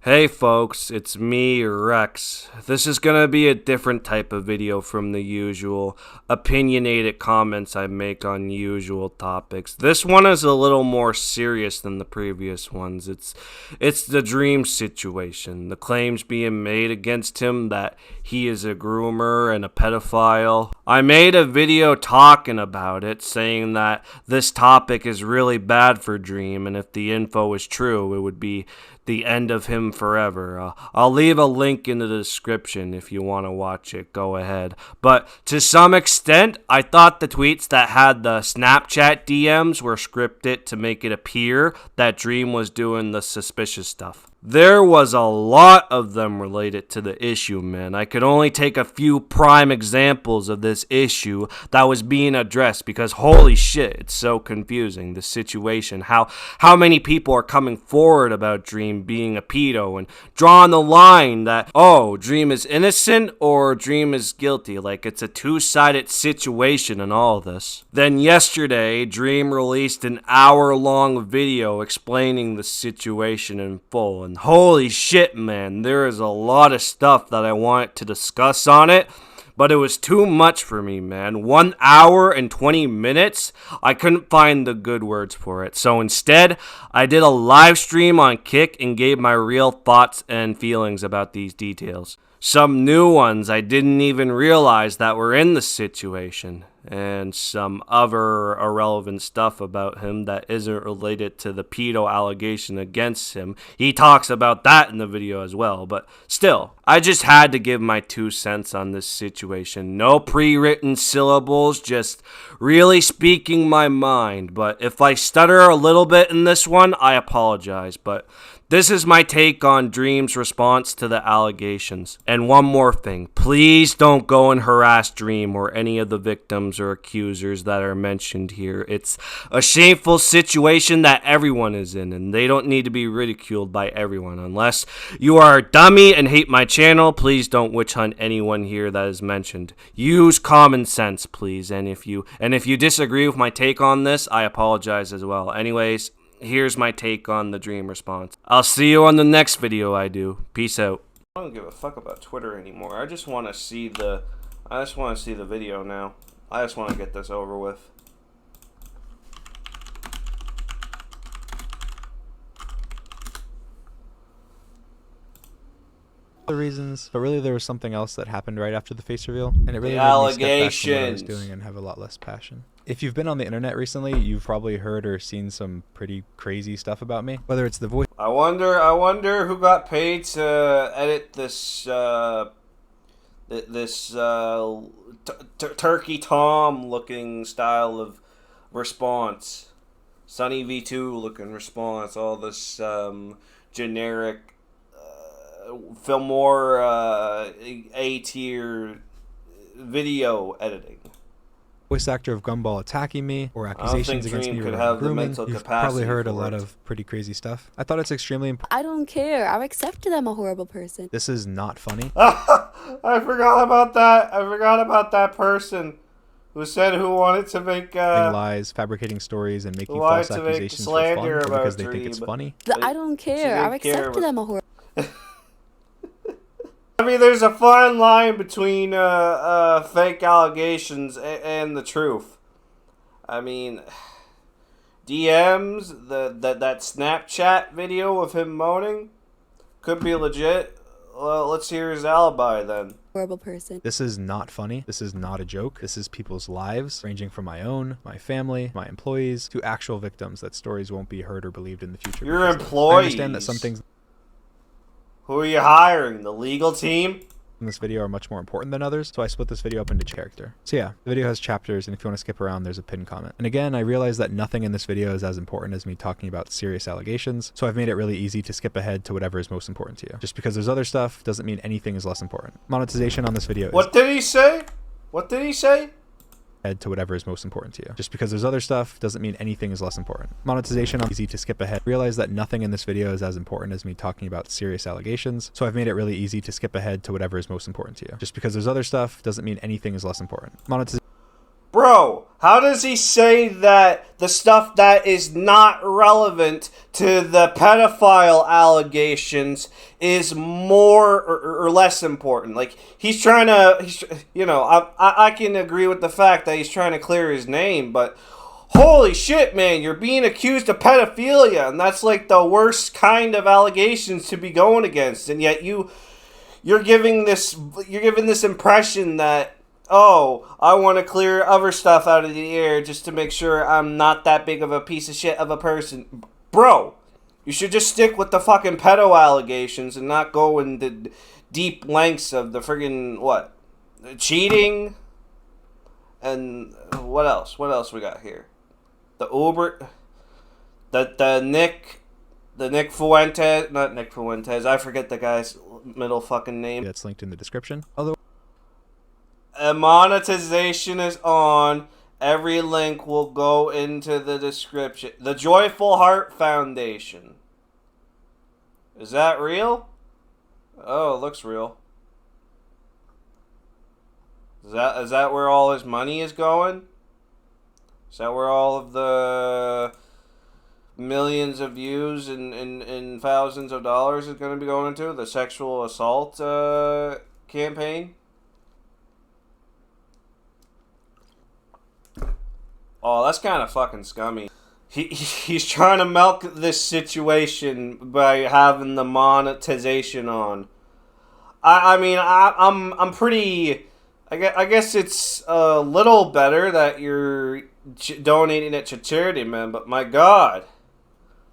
Hey folks, it's me, Rex. This is gonna be a different type of video from the usual opinionated comments I make on usual topics. This one is a little more serious than the previous ones. It's the Dream situation. The claims being made against him that he is a groomer and a pedophile. I made a video talking about it, saying that this topic is really bad for Dream, and if the info is true, it would be the end of him forever. I'll leave a link in the description if you want to watch it. Go ahead. But to some extent, I thought the tweets that had the Snapchat DMs were scripted to make it appear that Dream was doing the suspicious stuff. There was a lot of them related to the issue, man. I could only take a few prime examples of this issue that was being addressed because holy shit, it's so confusing, the situation. How many people are coming forward about Dream being a pedo and drawing the line that, oh, Dream is innocent or Dream is guilty. Like, it's a two-sided situation in all this. Then yesterday, Dream released an hour-long video explaining the situation in full, and holy shit, man, there is a lot of stuff that I wanted to discuss on it, but it was too much for me, man. 1 hour and 20 minutes, I couldn't find the good words for it. So instead, I did a live stream on Kick and gave my real thoughts and feelings about these details. Some new ones I didn't even realize that were in the situation, and some other irrelevant stuff about him that isn't related to the pedo allegation against him. He talks about that in the video as well, but still, I just had to give my 2 cents on this situation. No pre-written syllables, just really speaking my mind. But if I stutter a little bit in this one, I apologize, but this is my take on Dream's response to the allegations. And one more thing, please don't go and harass Dream or any of the victims or accusers that are mentioned here. It's a shameful situation that everyone is in, and they don't need to be ridiculed by everyone. Unless you are a dummy and hate my channel, please don't witch hunt anyone here that is mentioned. Use common sense, please. And if you disagree with my take on this, I apologize as well. Anyways, here's my take on the Dream response. I'll see you on the next video I do. Peace out. I don't give a fuck about Twitter anymore. I just want to see the video now. I just want to get this over with. The reasons, but really there was something else that happened right after the face reveal, and it really the made me allegations. step back from what I was doing and have a lot less passion. If you've been on the internet recently, you've probably heard or seen some pretty crazy stuff about me. Whether it's the voice. I wonder who got paid to edit this Turkey Tom looking style of response, Sunny V2 looking response, all this generic Fillmore A-tier video editing. Voice actor of Gumball attacking me or accusations against me regarding grooming. You've probably heard a lot of pretty crazy stuff. I thought it's extremely important. I don't care. I've accepted I'm a horrible person. This is not funny. I forgot about that. I forgot about that person who said who wanted to make lies, fabricating stories, and making false accusations for fun or because they think it's funny. I don't care. I've accepted I'm a horrible. I mean, there's a fine line between fake allegations and the truth. I mean, DMs, that Snapchat video of him moaning could be legit. Well, let's hear his alibi then. Horrible person. This is not funny. This is not a joke. This is people's lives, ranging from my own, my family, my employees, to actual victims that stories won't be heard or believed in the future. Your employees. I understand that some things. Who are you hiring? The legal team? In this video are much more important than others, so I split this video up into character. So yeah, the video has chapters, and if you want to skip around, there's a pinned comment. And again, I realize that nothing in this video is as important as me talking about serious allegations, so I've made it really easy to skip ahead to whatever is most important to you. Just because there's other stuff doesn't mean anything is less important. Monetization on this video is... What did he say? What did he say? Head to whatever is most important to you. Just because there's other stuff doesn't mean anything is less important. Monetization on easy to skip ahead. Realize that nothing in this video is as important as me talking about serious allegations, so I've made it really easy to skip ahead to whatever is most important to you. Just because there's other stuff doesn't mean anything is less important. Monetization. Bro, How does he say that the stuff that is not relevant to the pedophile allegations is more or less important? Like, he's trying to, I can agree with the fact that he's trying to clear his name, but holy shit, man, you're being accused of pedophilia, and that's like the worst kind of allegations to be going against, and yet you're giving this impression that, oh, I want to clear other stuff out of the air just to make sure I'm not that big of a piece of shit of a person. Bro, you should just stick with the fucking pedo allegations and not go into deep lengths of the friggin', cheating? And what else? What else we got here? The Uber... The Nick Fuentes... Not Nick Fuentes, I forget the guy's middle fucking name. That's linked in the description. Monetization is on. Every link will go into the description. The Joyful Heart Foundation. Is that real? Oh, it looks real. Is that where all his money is going? Is that where all of the millions of views and thousands of dollars is going to be going into? The sexual assault campaign? Oh, that's kind of fucking scummy. He's trying to milk this situation by having the monetization on. I'm pretty... I guess it's a little better that you're donating it to charity, man. But my God,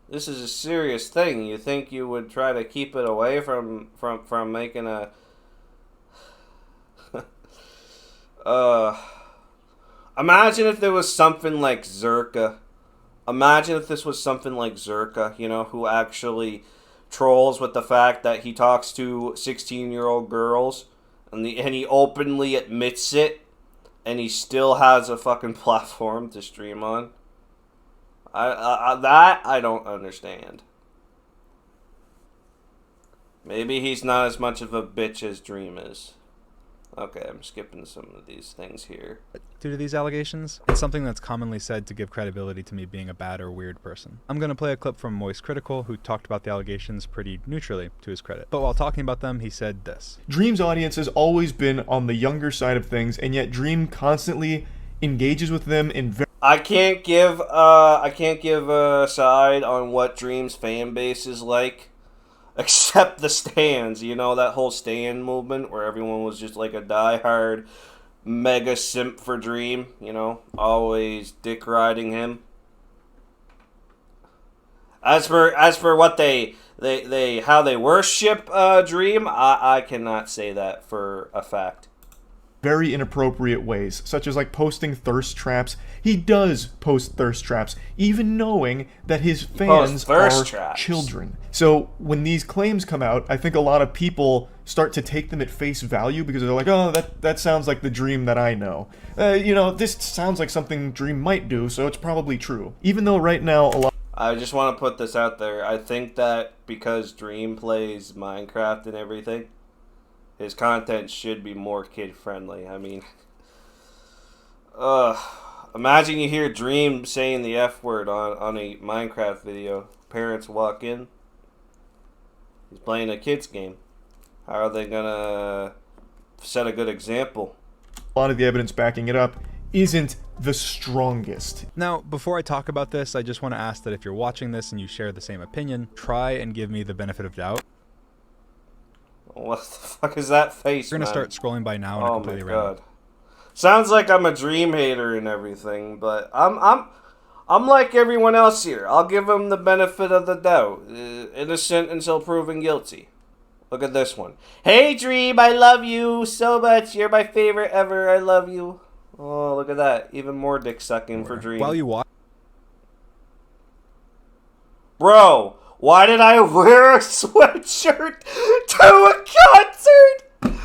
this is a serious thing. You think you would try to keep it away from making a... Imagine if there was something like Zerka. Imagine if this was something like Zerka, who actually trolls with the fact that he talks to 16-year-old girls, and he openly admits it, and he still has a fucking platform to stream on. I don't understand. Maybe he's not as much of a bitch as Dream is. Okay, I'm skipping some of these things here. Due to these allegations, it's something that's commonly said to give credibility to me being a bad or weird person. I'm going to play a clip from Moist Critical, who talked about the allegations pretty neutrally, to his credit. But while talking about them, he said this. Dream's audience has always been on the younger side of things, and yet Dream constantly engages with them in I can't give a side on what Dream's fan base is like. Except the stands, that whole stand movement where everyone was just like a diehard mega simp for Dream, always dick riding him. As for what they how they worship Dream, I cannot say that for a fact. very inappropriate ways, such as like posting thirst traps. He does post thirst traps, even knowing that his fans are children. So when these claims come out, I think a lot of people start to take them at face value because they're like, oh, that sounds like the Dream that I know. This sounds like something Dream might do, so it's probably true. Even though right now a lot... I just want to put this out there. I think that because Dream plays Minecraft and everything, his content should be more kid-friendly. I mean, imagine you hear Dream saying the F word on a Minecraft video. Parents walk in. He's playing a kid's game. How are they gonna set a good example? A lot of the evidence backing it up isn't the strongest. Now, before I talk about this, I just want to ask that if you're watching this and you share the same opinion, try and give me the benefit of doubt. What the fuck is that face, You're gonna start scrolling by now in a completely random. God. Sounds like I'm a Dream hater and everything, but I'm like everyone else here. I'll give him the benefit of the doubt. Innocent until proven guilty. Look at this one. Hey Dream, I love you so much. You're my favorite ever. I love you. Oh, look at that. Even more dick sucking for Dream. While you watch... Bro, why did I wear a sweatshirt to a concert?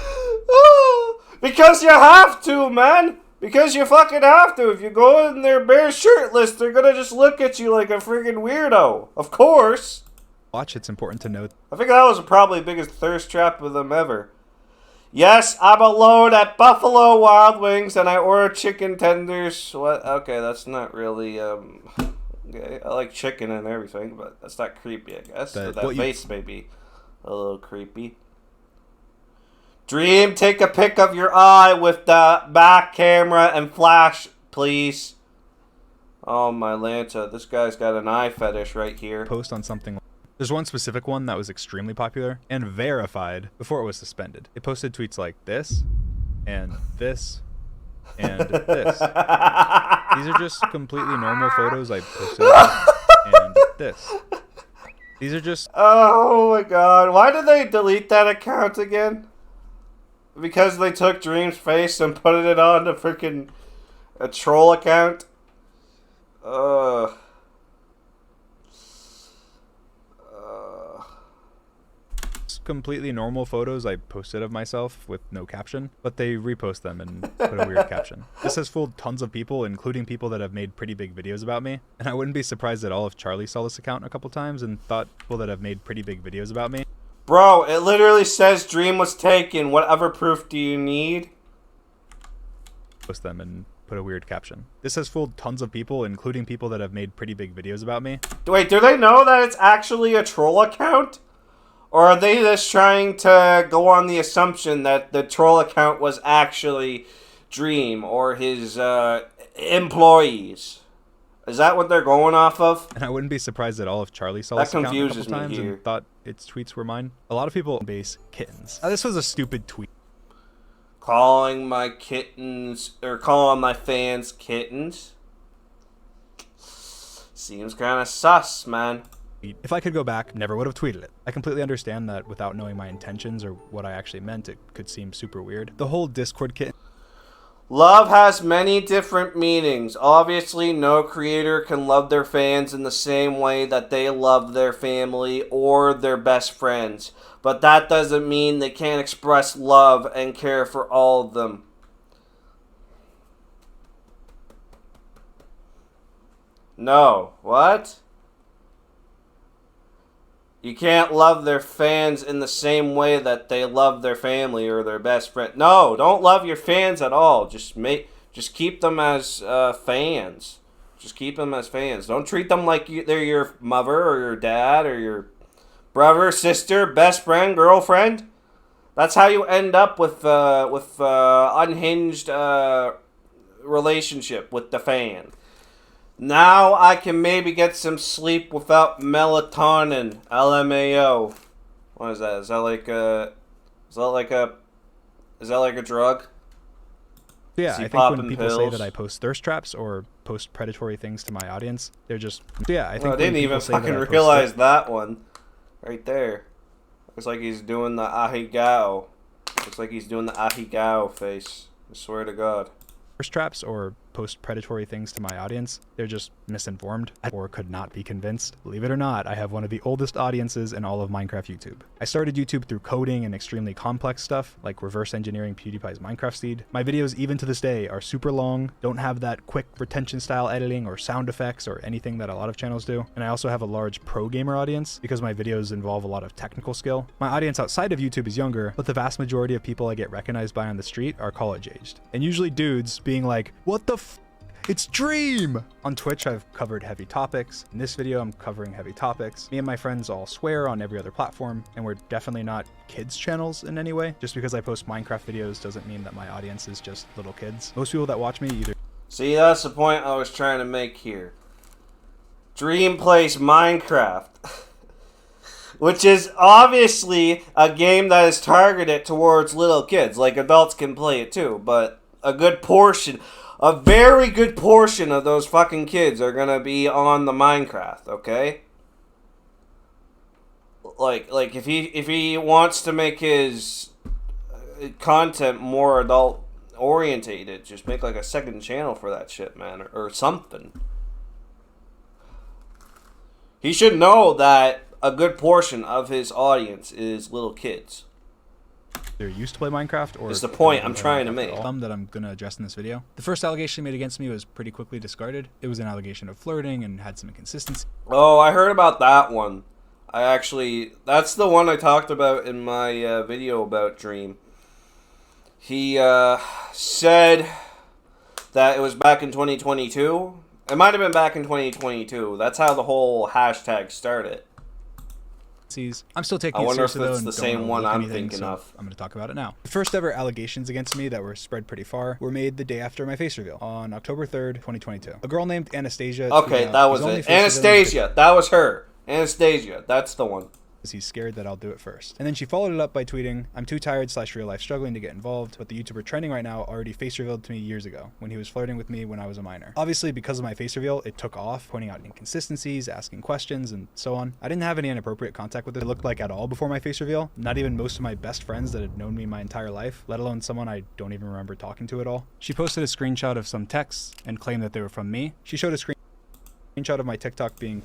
Oh, because you have to, man. Because you fucking have to. If you go in there bare shirtless, they're gonna just look at you like a friggin' weirdo. Of course. Watch, it's important to note. I think that was probably the biggest thirst trap of them ever. Yes, I'm alone at Buffalo Wild Wings and I ordered chicken tenders. What? Okay, that's not really, okay. I like chicken and everything, but that's not creepy, I guess. That face may be a little creepy. Dream, take a pic of your eye with the back camera and flash, please. Oh, my Lanta. This guy's got an eye fetish right here. Post on something. There's one specific one that was extremely popular and verified before it was suspended. It posted tweets like this, and this, and this. These are just completely normal photos I posted, and this. These are just... Oh my god. Why did they delete that account again? Because they took Dream's face and put it on the freaking a troll account? Completely normal photos I posted of myself with no caption, but they repost them and put a weird caption. This has fooled tons of people, including people that have made pretty big videos about me, and I wouldn't be surprised at all if Charlie saw this account a couple times and thought people that have made pretty big videos about me. Bro, it literally says Dream was taken. Whatever proof do you need? Post them and put a weird caption. This has fooled tons of people, including people that have made pretty big videos about me. Wait, do they know that it's actually a troll account? Or are they just trying to go on the assumption that the troll account was actually Dream or his employees? Is that what they're going off of? And I wouldn't be surprised at all if Charlie saw this account a couple times and thought its tweets were mine. A lot of people base kittens. This was a stupid tweet. Calling my kittens, or calling my fans kittens? Seems kind of sus, man. If I could go back, never would have tweeted it. I completely understand that without knowing my intentions or what I actually meant, it could seem super weird. The whole Discord kitten. Love has many different meanings. Obviously, no creator can love their fans in the same way that they love their family or their best friends. But that doesn't mean they can't express love and care for all of them. No. What? You can't love their fans in the same way that they love their family or their best friend. No, don't love your fans at all. Just keep them as fans. Just keep them as fans. Don't treat them like they're your mother or your dad or your brother, sister, best friend, girlfriend. That's how you end up with unhinged relationship with the fan. Now I can maybe get some sleep without melatonin. LMAO. What is that? Is that like a drug? Yeah, I think when people say that I post thirst traps or post predatory things to my audience, they're just... Yeah, I think I didn't even fucking realize that one. Right there. Looks like he's doing the ahigao. Looks like he's doing the ahigao face. I swear to God. Thirst traps or post predatory things to my audience, they're just misinformed or could not be convinced. Believe it or not, I have one of the oldest audiences in all of Minecraft YouTube. I started YouTube through coding and extremely complex stuff, like reverse engineering PewDiePie's Minecraft seed. My videos, even to this day, are super long, don't have that quick retention style editing or sound effects or anything that a lot of channels do. And I also have a large pro gamer audience because my videos involve a lot of technical skill. My audience outside of YouTube is younger, but the vast majority of people I get recognized by on the street are college aged. And usually dudes being like, what the f? It's Dream! On Twitch, I've covered heavy topics. In this video, I'm covering heavy topics. Me and my friends all swear on every other platform, and we're definitely not kids channels in any way. Just because I post Minecraft videos doesn't mean that my audience is just little kids. Most people that watch me either... See, that's the point I was trying to make here. Dream plays Minecraft. Which is obviously a game that is targeted towards little kids. Like, adults can play it too, but a good portion... A very good portion of those fucking kids are gonna be on the Minecraft, okay? Like if he wants to make his content more adult orientated, just make like a second channel for that shit, man, or something. He should know that a good portion of his audience is little kids. They're used to play Minecraft, or... It's the point I'm trying to make. That I'm going to address in this video. The first allegation made against me was pretty quickly discarded. It was an allegation of flirting and had some inconsistency. Oh, I heard about that one. That's the one I talked about in my video about Dream. He said that it was back in 2022. It might have been back in 2022. That's how the whole hashtag started. I'm still taking I it wonder if seriously, it's though, the and same don't one overlook I'm anything, thinking so of. I'm going to talk about it now. The first ever allegations against me that were spread pretty far were made the day after my face reveal on October 3rd, 2022. A girl named Anastasia. Okay, that was it. Anastasia. That was her. Anastasia. That's the one. He's scared that I'll do it first. And then she followed it up by tweeting, "I'm too tired / real life struggling to get involved, but the YouTuber trending right now already face revealed to me years ago when he was flirting with me when I was a minor." Obviously, because of my face reveal, it took off, pointing out inconsistencies, asking questions, and so on. I didn't have any inappropriate contact with it looked like at all before my face reveal. Not even most of my best friends that had known me my entire life, let alone someone I don't even remember talking to at all. She posted a screenshot of some texts and claimed that they were from me. She showed a screenshot of my TikTok being...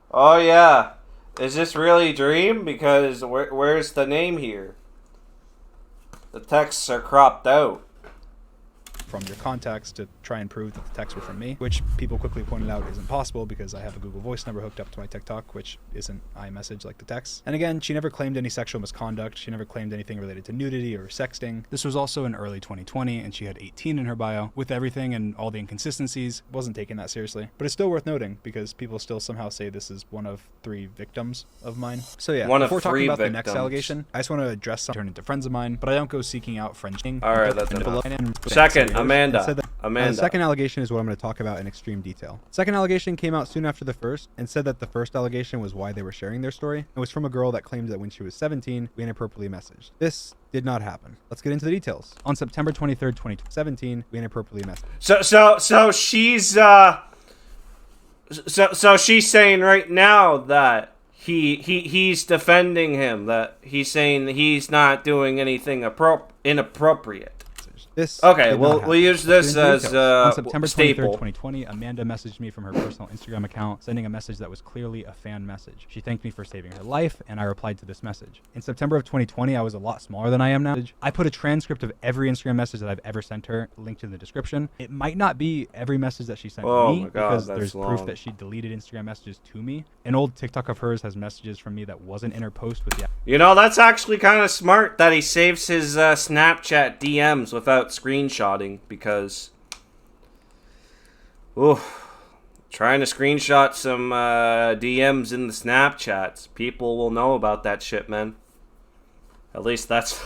Oh, yeah. Is this really Dream? Because where's the name here? The texts are cropped out. From your contacts to try and prove that the texts were from me, which people quickly pointed out isn't possible because I have a Google Voice number hooked up to my TikTok, which isn't iMessage like the text. And again, she never claimed any sexual misconduct. She never claimed anything related to nudity or sexting. This was also in early 2020, and she had 18 in her bio. With everything and all the inconsistencies, wasn't taking that seriously. But it's still worth noting because people still somehow say this is one of 3 victims of mine. So yeah, before talking about the next allegation, I just want to address some turn into friends of mine, but I don't go seeking out friendship. All right, that's enough. Second, Amanda. The second allegation is what I'm going to talk about in extreme detail. Second allegation came out soon after the first and said that the first allegation was why they were sharing their story. It was from a girl that claimed that when she was 17, we inappropriately messaged. This did not happen. Let's get into the details. On September 23rd, 2017, we inappropriately messaged. So she's so she's saying right now that he's defending him, that he's saying that he's not doing anything inappropriate. This okay, we'll use this as on September 23rd, staple. 2020, Amanda messaged me from her personal Instagram account, sending a message that was clearly a fan message. She thanked me for saving her life, and I replied to this message. In September of 2020, I was a lot smaller than I am now. I put a transcript of every Instagram message that I've ever sent her, linked in the description. It might not be every message that she sent me, because there's proof that she deleted Instagram messages to me. An old TikTok of hers has messages from me that wasn't in her post with the... You know, that's actually kind of smart that he saves his Snapchat DMs without screenshotting, because trying to screenshot some DMs in the Snapchats, people will know about that shit, man. At least that's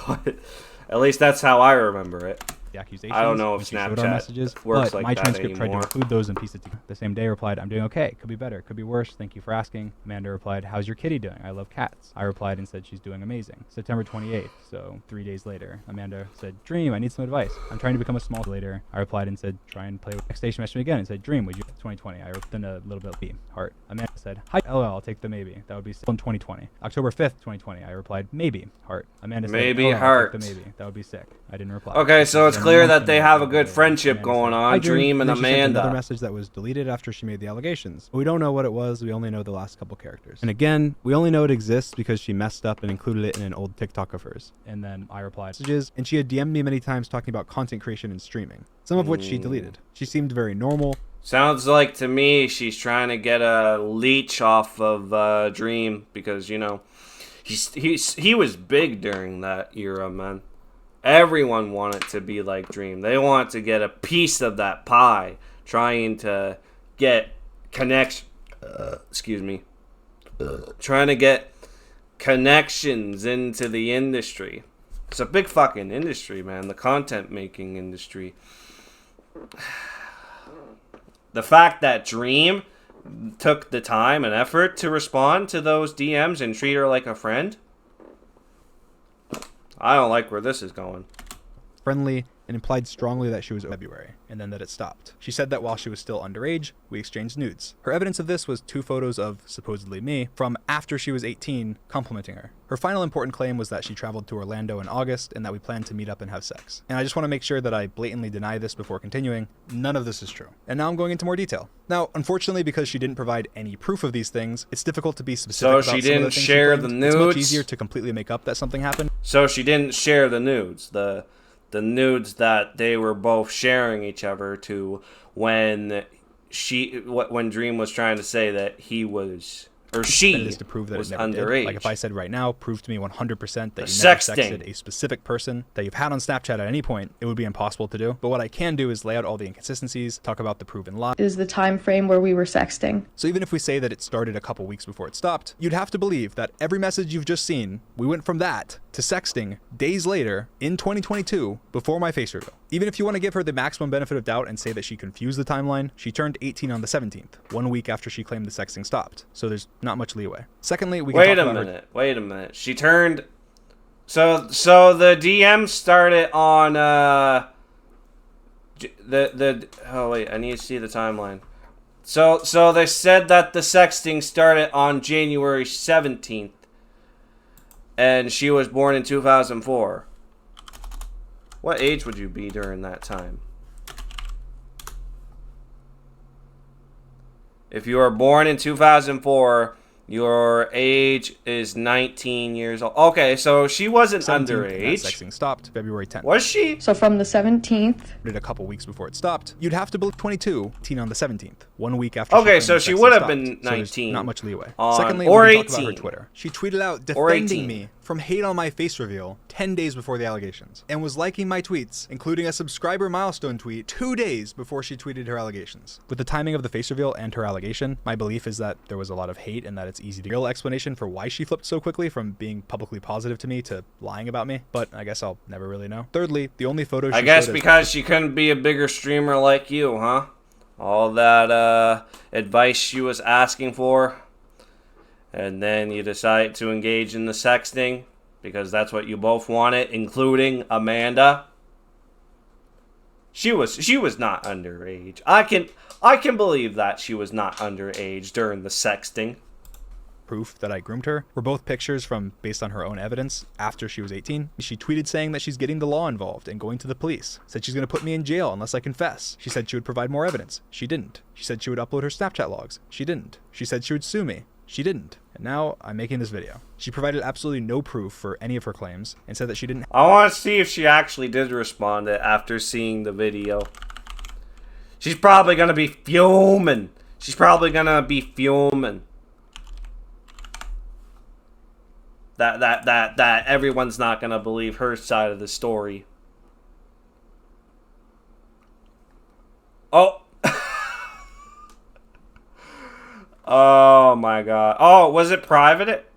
how I remember it. The accusations. I don't know if Snapchat works like my that transcript anymore. tried to include those and piece it together. The same day, I replied, "I'm doing okay. Could be better. Could be worse. Thank you for asking." Amanda replied, "How's your kitty doing? I love cats." I replied and said she's doing amazing. September 28th, so 3 days later, Amanda said, "Dream, I need some advice. I'm trying to become a small." Later, I replied and said, "Try and play with." Next day, she messaged me again and said, "Dream, would you?" 2020. I wrote then a little bit of heart. Amanda said, "Hi, LOL, I'll take the maybe. That would be sick." In 2020. October 5th, 2020. I replied, "Maybe, heart." Amanda said, "Maybe, "LOL, heart. I'll take the maybe. That would be sick." I didn't reply. Okay, so it's clear that they have a good friendship going on, Dream and Amanda. Another message that was deleted after she made the allegations. We don't know what it was. We only know the last couple characters. And again, we only know it exists because she messed up and included it in an old TikTok of hers. And then I replied messages, and she had DM'd me many times talking about content creation and streaming, some of which she deleted. She seemed very normal. Sounds like to me she's trying to get a leech off of Dream, because, you know, he was big during that era, man. Everyone wanted to be like Dream. They want to get a piece of that pie, trying to get trying to get connections into the industry. It's a big fucking industry, man. The content making industry. The fact that Dream took the time and effort to respond to those DMs and treat her like a friend, I don't like where this is going. Friendly, and implied strongly that she was February, and then that it stopped. She said that while she was still underage, we exchanged nudes. Her evidence of this was 2 photos of, supposedly me, from after she was 18, complimenting her. Her final important claim was that she traveled to Orlando in August, and that we planned to meet up and have sex. And I just want to make sure that I blatantly deny this before continuing. None of this is true. And now I'm going into more detail. Now, unfortunately, because she didn't provide any proof of these things, it's difficult to be specific about some of the things she didn't share the nudes. It's much easier to completely make up that something happened. So she didn't share the nudes. The nudes that they were both sharing each other to when Dream was trying to say that he was or she That is to prove that was it never underage. did. Like if I said right now, prove to me 100% that you never sexting. sexted a specific person that you've had on Snapchat at any point, it would be impossible to do. But what I can do is lay out all the inconsistencies, talk about the proven lie. Is the time frame where we were sexting. So even if we say that it started a couple weeks before it stopped, you'd have to believe that every message you've just seen, we went from that to sexting days later in 2022 before my face reveal. Even if you want to give her the maximum benefit of doubt and say that she confused the timeline, she turned 18 on the 17th, 1 week after she claimed the sexting stopped. So there's not much leeway. Secondly, we can Wait talk a about minute. Wait a minute. She turned. So the DM started on oh wait, I need to see the timeline. So they said that the sexting started on January 17th, and she was born in 2004. What age would you be during that time? If you were born in 2004, your age is 19 years old. Okay, so she wasn't underage. Sexting stopped February 10th. Was she? So from the 17th. Did a couple weeks before it stopped. You'd have to believe 22, 18 on the 17th, 1 week after. Okay, she so claimed she the would sexting have been stopped. So 19. not much leeway. On, Secondly, or we can talk 18. about her Twitter. She tweeted out Or defending 18. me from hate on my face reveal 10 days before the allegations, and was liking my tweets, including a subscriber milestone tweet 2 days before she tweeted her allegations. With the timing of the face reveal and her allegation, my belief is that there was a lot of hate and that it's easy to real explanation for why she flipped so quickly from being publicly positive to me to lying about me, but I guess I'll never really know. Thirdly, the only photos I guess because she couldn't be a bigger streamer like you, huh? All that advice she was asking for, and then you decide to engage in the sexting because that's what you both wanted, including Amanda. She was not underage. I can believe that she was not underage during the sexting. proof that I groomed her were both pictures from based on her own evidence after she was 18. She tweeted saying that she's getting the law involved and going to the police. Said she's going to put me in jail unless I confess. She said she would provide more evidence. She didn't. She said she would upload her Snapchat logs. She didn't. She said she would sue me. She didn't. And now I'm making this video. She provided absolutely no proof for any of her claims and said that she didn't. I want to see if she actually did respond after seeing the video. She's probably going to be fuming. She's probably going to be fuming. That everyone's not going to believe her side of the story. Oh. Oh my god. Oh, was it private?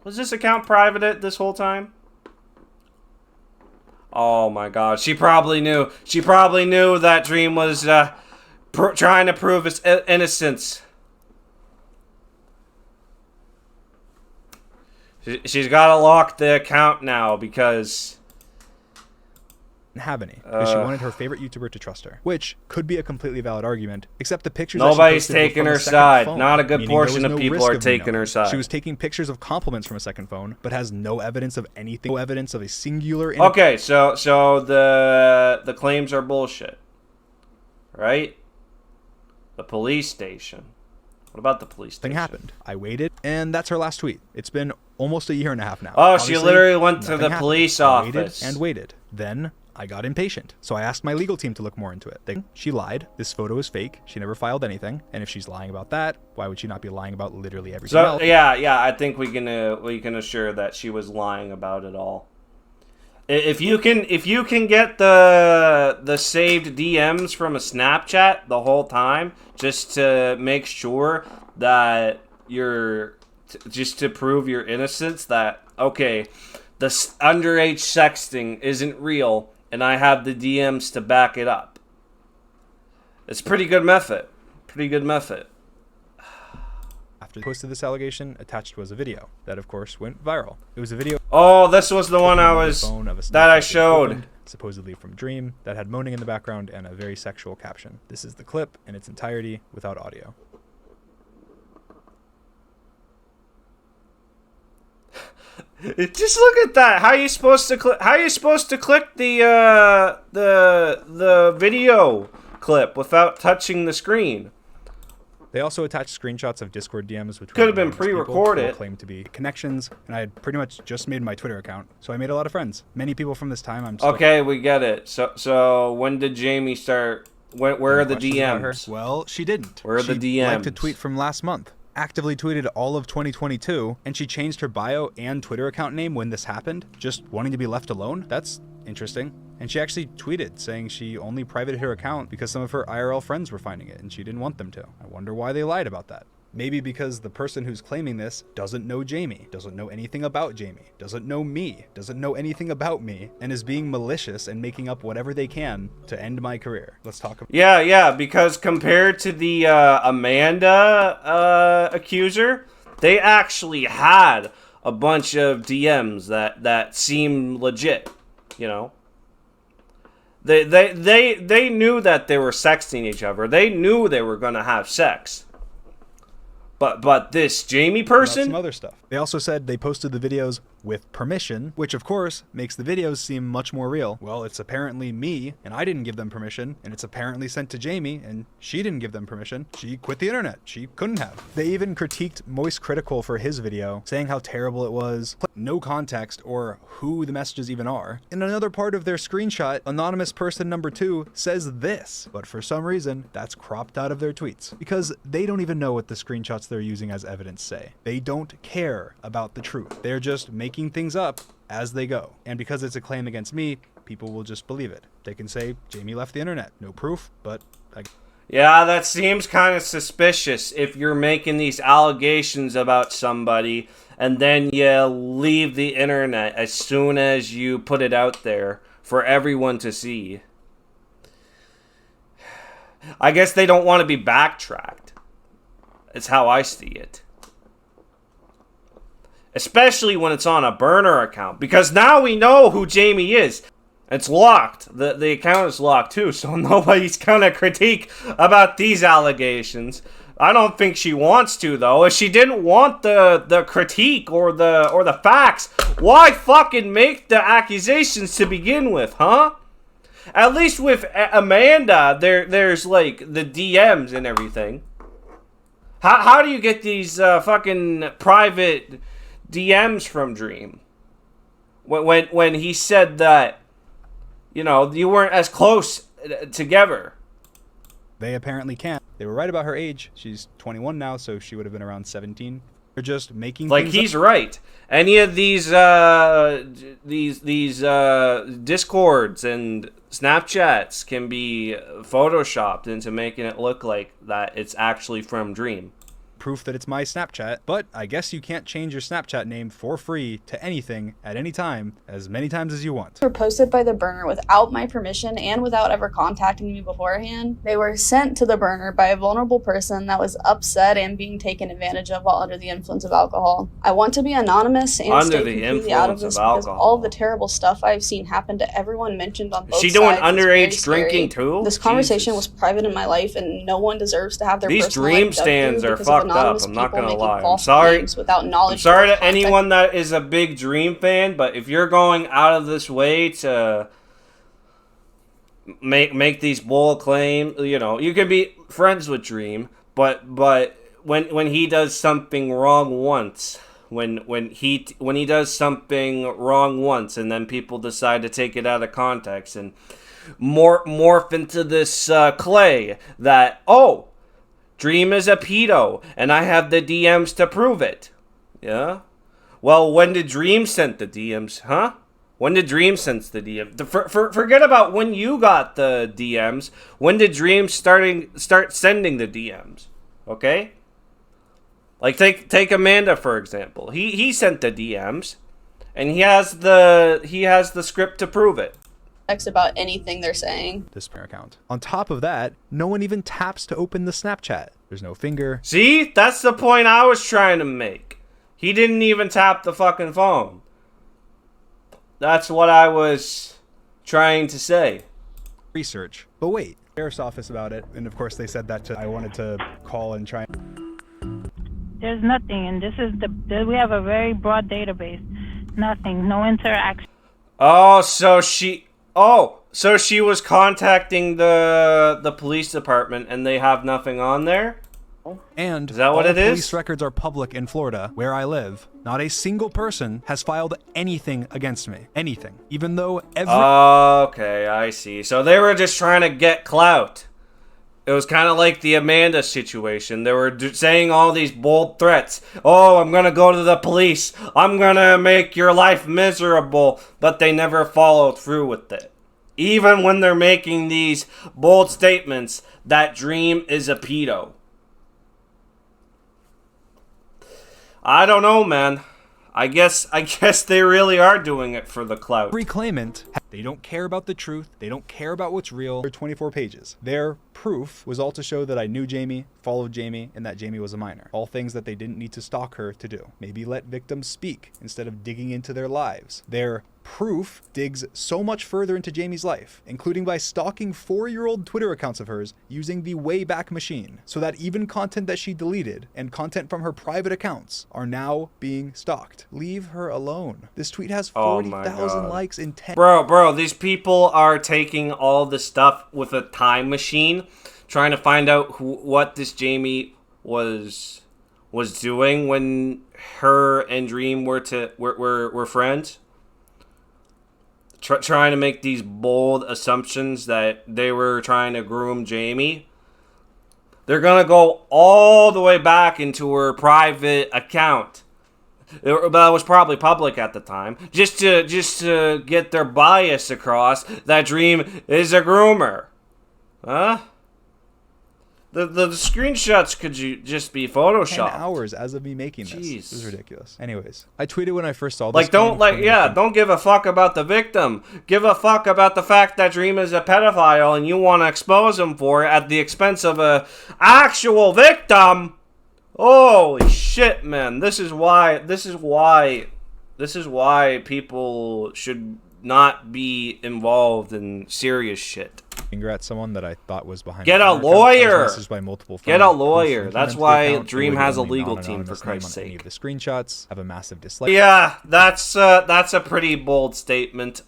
Was this account private this whole time? Oh my god. She probably knew. She probably knew that Dream was trying to prove his innocence. She's got to lock the account now because have any because she wanted her favorite YouTuber to trust her, which could be a completely valid argument, except the pictures nobody's that she taking her side. phone, Not a good portion of people are taking her side. She was taking pictures of compliments from a second phone, but has no evidence of anything, no evidence of a singular. Okay, so the claims are bullshit, right? The police station. What about the police station? Thing happened. I waited, and that's her last tweet. It's been almost a year and a half now. Oh, Obviously, she literally went to the happened. police I waited office. and waited. Then I got impatient, so I asked my legal team to look more into it. She lied. This photo is fake. She never filed anything. And if she's lying about that, why would she not be lying about literally everything else? Yeah, I think we can assure that she was lying about it all. If you can get the saved DMs from a Snapchat the whole time, just to make sure that just to prove your innocence, that okay, the underage sexting isn't real, and I have the DMs to back it up. It's a pretty good method. Pretty good method. After posted this allegation, attached was a video that, of course, went viral. It was a video. Oh, this was the one I showed. Opened, supposedly from Dream, that had moaning in the background and a very sexual caption. This is the clip in its entirety without audio. Just look at that. How are you supposed to click? How are you supposed to click the video clip without touching the screen? They also attached screenshots of Discord DMs, which could have been pre-recorded. Claimed to be connections, and I had pretty much just made my Twitter account, so I made a lot of friends. Many people from this time. Okay, we get it. So when did Jamie start? Where are the DMs? Well, she didn't. Where are the DMs? She liked a tweet from last month. actively tweeted all of 2022, and she changed her bio and Twitter account name when this happened, just wanting to be left alone? That's interesting. And she actually tweeted saying she only privated her account because some of her IRL friends were finding it and she didn't want them to. I wonder why they lied about that. Maybe because the person who's claiming this doesn't know Jamie, doesn't know anything about Jamie, doesn't know me, doesn't know anything about me, and is being malicious and making up whatever they can to end my career. Let's talk about Yeah, because compared to the Amanda accuser, they actually had a bunch of DMs that seemed legit, you know? They knew that they were sexting each other. They knew they were gonna have sex. But this Jamie person? some other stuff. They also said they posted the videos with permission, which of course makes the videos seem much more real. Well, it's apparently me, and I didn't give them permission, and it's apparently sent to Jamie, and she didn't give them permission. She quit the internet. She couldn't have. They even critiqued Moist Critical for his video, saying how terrible it was, no context or who the messages even are. In another part of their screenshot, anonymous person number 2 says this, but for some reason, that's cropped out of their tweets, because they don't even know what the screenshots they're using as evidence say. They don't care about the truth. They're just making things up as they go. And because it's a claim against me, people will just believe it. They can say, Jamie left the internet. No proof, but Yeah, that seems kind of suspicious if you're making these allegations about somebody and then you leave the internet as soon as you put it out there for everyone to see. I guess they don't want to be backtracked. It's how I see it. Especially when it's on a burner account. Because now we know who Jamie is. It's locked. The account is locked too, so nobody's gonna critique about these allegations. I don't think she wants to, though. If she didn't want the critique or the facts, why fucking make the accusations to begin with, huh? At least with Amanda, there's like the DMs and everything. How do you get these fucking private DMs from Dream? When he said that, you know, you weren't as close together. they apparently can't. They were right about her age. She's 21 now, so she would have been around 17. They're just making like things he's up. right. Any of these Discords and Snapchats can be photoshopped into making it look like that it's actually from Dream. Proof that it's my Snapchat, but I guess you can't change your Snapchat name for free to anything at any time, as many times as you want. Were posted by the burner without my permission and without ever contacting me beforehand. They were sent to the burner by a vulnerable person that was upset and being taken advantage of while under the influence of alcohol. I want to be anonymous and stay completely out of this because all of the terrible stuff I've seen happen to everyone mentioned on both sides. Is she doing is underage very drinking scary. too? This conversation Jesus. was private in my life, and no one deserves to have their These personal dream life dug stands through are because of fucked up. anonymous I'm not people gonna making lie. I'm false sorry. claims without knowledge. I'm sorry or to anyone that is a big Dream fan, but if you're going out of this way to make these bold claims, you know, you can be friends with Dream, but when he does something wrong once, when he does something wrong once, and then people decide to take it out of context and morph into this clay that, oh, Dream is a pedo, and I have the DMs to prove it. Yeah? Well, when did Dream send the DMs, huh? When did Dream send the DMs? Forget about when you got the DMs. When did Dream start sending the DMs? Okay? Like, take Amanda, for example. He sent the DMs, and he has the script to prove it. about anything they're saying. This parent account. On top of that, no one even taps to open the Snapchat. There's no finger. See? That's the point I was trying to make. He didn't even tap the fucking phone. That's what I was trying to say. Research. But wait, sheriff's office about it, and of course they said that I wanted to call and try. There's nothing, and this is we have a very broad database. Nothing, no interaction. Oh, so she was contacting the police department, and they have nothing on there? And is that what it is? Police records are public in Florida, where I live. Not a single person has filed anything against me. Anything. Even though every... Okay, I see. So they were just trying to get clout. It was kind of like the Amanda situation. They were saying all these bold threats. Oh, I'm going to go to the police. I'm going to make your life miserable. But they never followed through with it. Even when they're making these bold statements that Dream is a pedo. I don't know, man. I guess they really are doing it for the clout. Every claimant, they don't care about the truth. They don't care about what's real. They're 24 pages. Their proof was all to show that I knew Jamie, followed Jamie, and that Jamie was a minor. All things that they didn't need to stalk her to do. Maybe let victims speak instead of digging into their lives. Their proof digs so much further into Jamie's life, including by stalking 4-year-old Twitter accounts of hers using the Wayback Machine, so that even content that she deleted and content from her private accounts are now being stalked. Leave her alone. This tweet has 40,000 likes in 10. Bro, these people are taking all the stuff with a time machine, trying to find out what this Jamie was doing when her and Dream were friends. Trying to make these bold assumptions that they were trying to groom Jamie. They're gonna go all the way back into her private account. That was probably public at the time, just to get their bias across that Dream is a groomer. Huh? The screenshots could just be photoshopped. 10 hours as of me making this. Jeez. This is ridiculous. Anyways, I tweeted when I first saw this. Like, don't give a fuck about the victim. Give a fuck about the fact that Dream is a pedophile and you want to expose him for it at the expense of a actual victim. Holy shit, man. This is why people should not be involved in serious shit. Congrats, someone that I thought was behind. Get a lawyer. By multiple Get a lawyer. That's why Dream has a legal team, for Christ's sake. The screenshots have a massive dislike. Yeah, that's a pretty bold statement.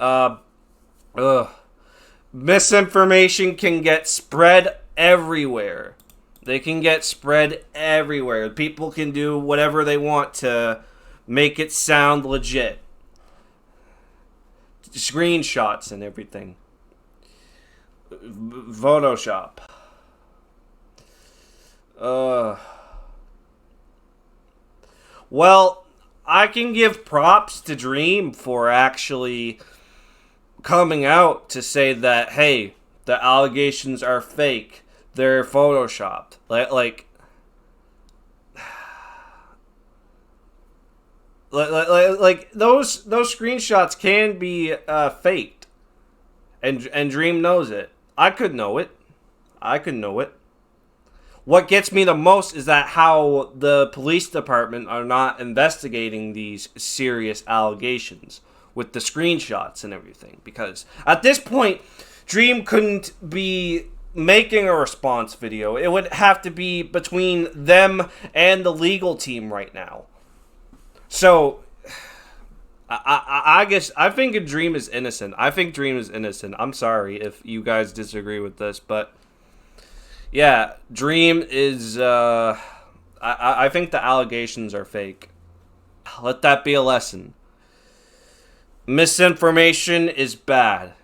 Misinformation can get spread everywhere. They can get spread everywhere. People can do whatever they want to make it sound legit. Screenshots and everything. Photoshop. Well, I can give props to Dream for actually coming out to say that, hey, the allegations are fake. They're photoshopped. Like those screenshots can be faked, and Dream knows it. I could know it. What gets me the most is that how the police department are not investigating these serious allegations with the screenshots and everything, because at this point, Dream couldn't be making a response video. It would have to be between them and the legal team right now. So, I guess I think Dream is innocent. I'm sorry if you guys disagree with this, but yeah, Dream is. I think the allegations are fake. Let that be a lesson. Misinformation is bad.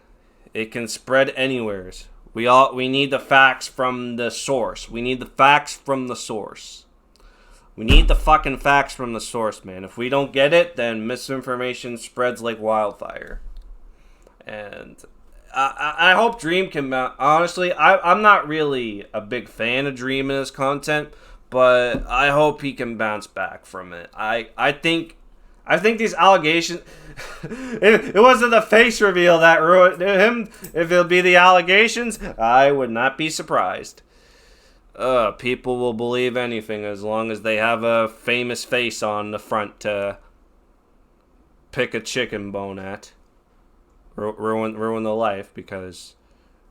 It can spread anywheres. We need the facts from the source. We need the facts from the source. We need the fucking facts from the source, man. If we don't get it, then misinformation spreads like wildfire. And I hope Dream can... Honestly, I'm not really a big fan of Dream and his content, but I hope he can bounce back from it. I think these allegations... it wasn't the face reveal that ruined him. If it'll be the allegations, I would not be surprised. People will believe anything as long as they have a famous face on the front to pick a chicken bone at. Ruin the life because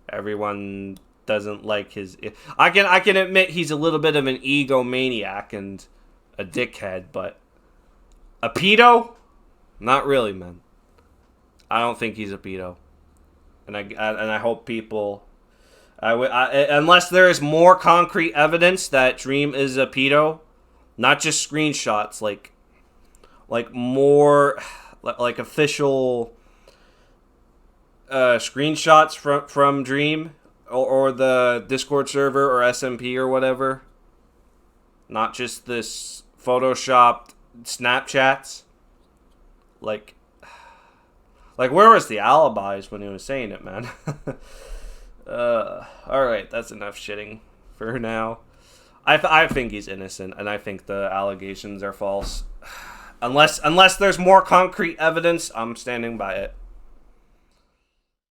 everyone doesn't like his... I can admit he's a little bit of an egomaniac and a dickhead, but a pedo? Not really, man. I don't think he's a pedo, and I hope people... unless there is more concrete evidence that Dream is a pedo, not just screenshots, like more like official screenshots from Dream or the Discord server or SMP or whatever. Not just this photoshopped Snapchats. Like where was the alibis when he was saying it, man? Alright, that's enough shitting for now. I think he's innocent, and I think the allegations are false. Unless there's more concrete evidence, I'm standing by it.